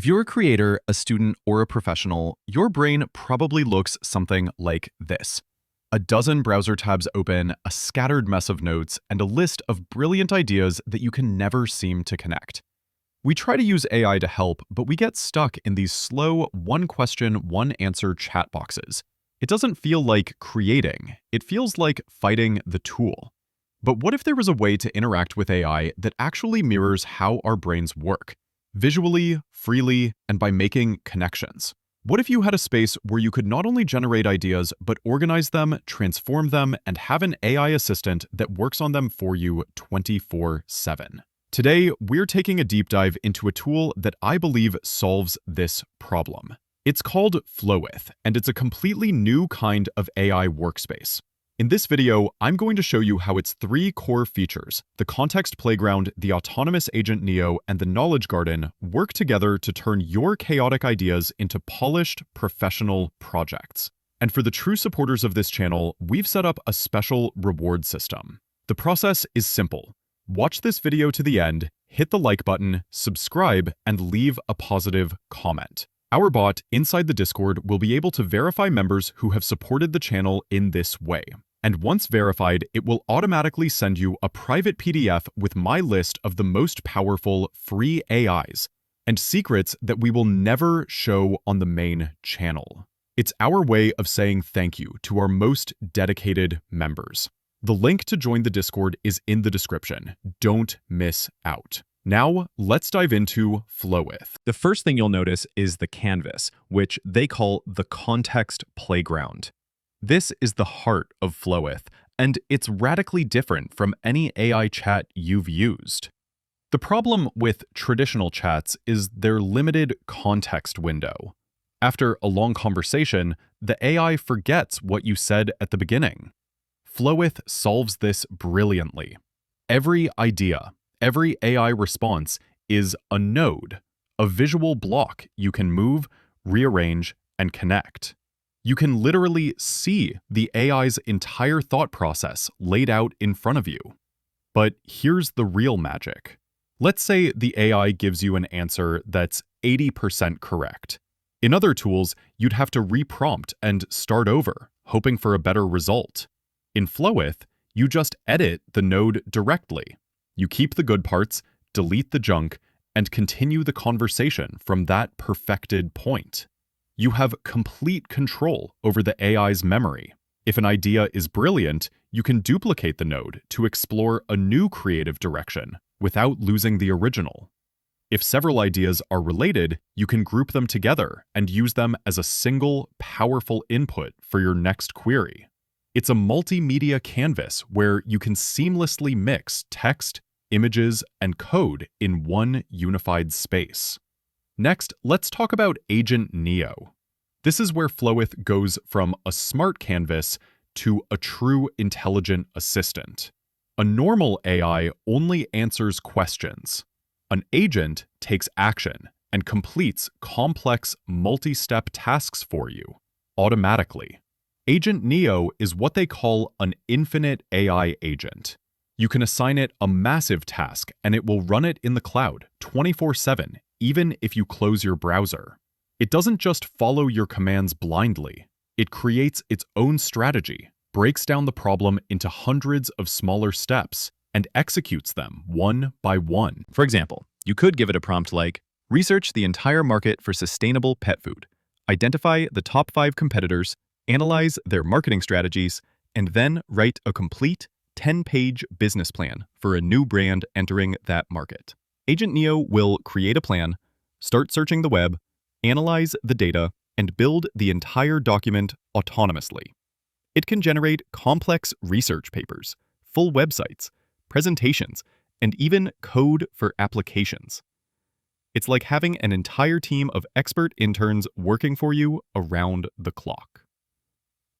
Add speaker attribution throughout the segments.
Speaker 1: you're a creator, a student, or a professional, your brain probably looks something like this. A dozen browser tabs open, a scattered mess of notes, and a list of brilliant ideas that you can never seem to connect. We try to use AI to help, but we get stuck in these slow, one-question, one-answer chat boxes. It doesn't feel like creating. It feels like fighting the tool. But what if there was a way to interact with AI that actually mirrors how our brains work? Visually, freely, and by making connections. What if you had a space where you could not only generate ideas, but organize them, transform them, and have an AI assistant that works on them for you 24/7? Today, we're taking a deep dive into a tool that I believe solves this problem. It's called Flowith, and it's a completely new kind of AI workspace. In this video, I'm going to show you how its three core features, the Context Playground, the Autonomous Agent Neo, and the Knowledge Garden, work together to turn your chaotic ideas into polished, professional projects. And for the true supporters of this channel, we've set up a special reward system. The process is simple. Watch this video to the end, hit the like button, subscribe, and leave a positive comment. Our bot inside the Discord will be able to verify members who have supported the channel in this way. And once verified, it will automatically send you a private PDF with my list of the most powerful free AIs and secrets that we will never show on the main channel. It's our way of saying thank you to our most dedicated members. The link to join the Discord is in the description. Don't miss out. Now, let's dive into Flowith.
Speaker 2: The first thing you'll notice is the canvas, which they call the Context Playground. This is the heart of Flowith, and it's radically different from any AI chat you've used. The problem with traditional chats is their limited context window. After a long conversation, the AI forgets what you said at the beginning. Flowith solves this brilliantly. Every idea, every AI response is a node, a visual block you can move, rearrange, and connect. You can literally see the AI's entire thought process laid out in front of you. But here's the real magic. Let's say the AI gives you an answer that's 80% correct. In other tools, you'd have to reprompt and start over, hoping for a better result. In Flowith, you just edit the node directly. You keep the good parts, delete the junk, and continue the conversation from that perfected point. You have complete control over the AI's memory. If an idea is brilliant, you can duplicate the node to explore a new creative direction without losing the original. If several ideas are related, you can group them together and use them as a single, powerful input for your next query. It's a multimedia canvas where you can seamlessly mix text, images, and code in one unified space. Next, let's talk about Agent Neo. This is where Flowith goes from a smart canvas to a true intelligent assistant. A normal AI only answers questions. An agent takes action and completes complex multi-step tasks for you automatically. Agent Neo is what they call an infinite AI agent. You can assign it a massive task and it will run it in the cloud 24/7, even if you close your browser. It doesn't just follow your commands blindly. It creates its own strategy, breaks down the problem into hundreds of smaller steps, and executes them one by one. For example, you could give it a prompt like, research the entire market for sustainable pet food, identify the top 5 competitors, analyze their marketing strategies, and then write a complete 10-page business plan for a new brand entering that market. Agent Neo will create a plan, start searching the web, analyze the data, and build the entire document autonomously. It can generate complex research papers, full websites, presentations, and even code for applications. It's like having an entire team of expert interns working for you around the clock.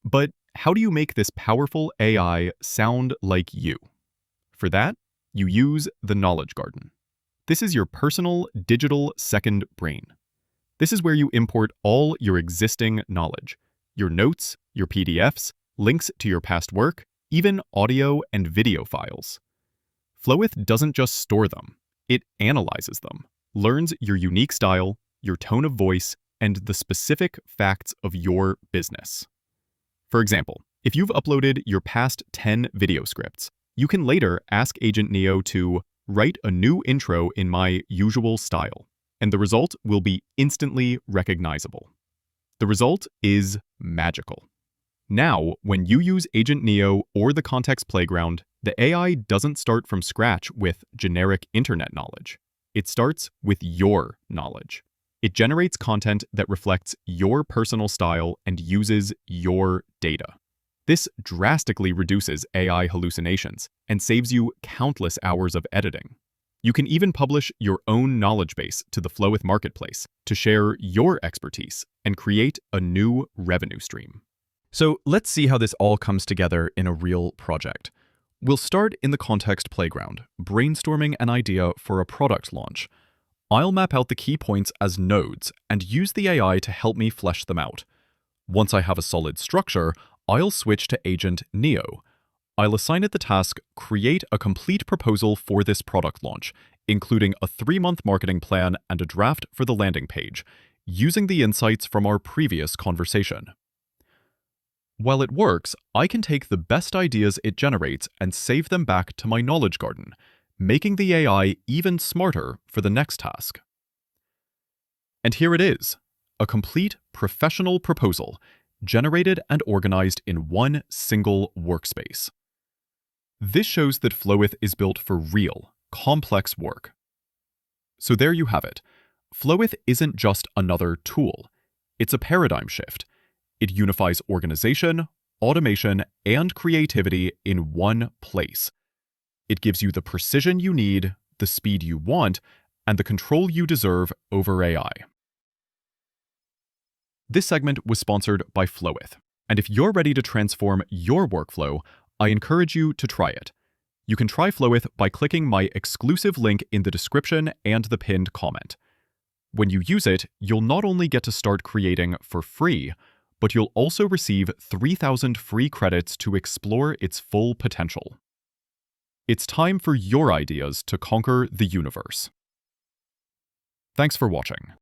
Speaker 2: But how do you make this powerful AI sound like you? For that, you use the Knowledge Garden. This is your personal digital second brain. This is where you import all your existing knowledge, your notes, your PDFs, links to your past work, even audio and video files. Flowith doesn't just store them, it analyzes them, learns your unique style, your tone of voice, and the specific facts of your business. For example, if you've uploaded your past 10 video scripts, you can later ask Agent Neo to write a new intro in my usual style, and the result will be instantly recognizable. The result is magical. Now, when you use Agent Neo or the Context Playground, the AI doesn't start from scratch with generic internet knowledge. It starts with your knowledge. It generates content that reflects your personal style and uses your data. This drastically reduces AI hallucinations and saves you countless hours of editing. You can even publish your own knowledge base to the Flowith marketplace to share your expertise and create a new revenue stream.
Speaker 1: So let's see how this all comes together in a real project. We'll start in the Context Playground, brainstorming an idea for a product launch. I'll map out the key points as nodes and use the AI to help me flesh them out. Once I have a solid structure, I'll switch to Agent Neo. I'll assign it the task, create a complete proposal for this product launch, including a 3-month marketing plan and a draft for the landing page, using the insights from our previous conversation. While it works, I can take the best ideas it generates and save them back to my knowledge garden, making the AI even smarter for the next task. And here it is, a complete professional proposal, generated and organized in one single workspace. This shows that Flowith is built for real, complex work. So there you have it. Flowith isn't just another tool. It's a paradigm shift. It unifies organization, automation, and creativity in one place. It gives you the precision you need, the speed you want, and the control you deserve over AI. This segment was sponsored by Flowith, and if you're ready to transform your workflow, I encourage you to try it. You can try Flowith by clicking my exclusive link in the description and the pinned comment. When you use it, you'll not only get to start creating for free, but you'll also receive 3,000 free credits to explore its full potential. It's time for your ideas to conquer the universe. Thanks for watching.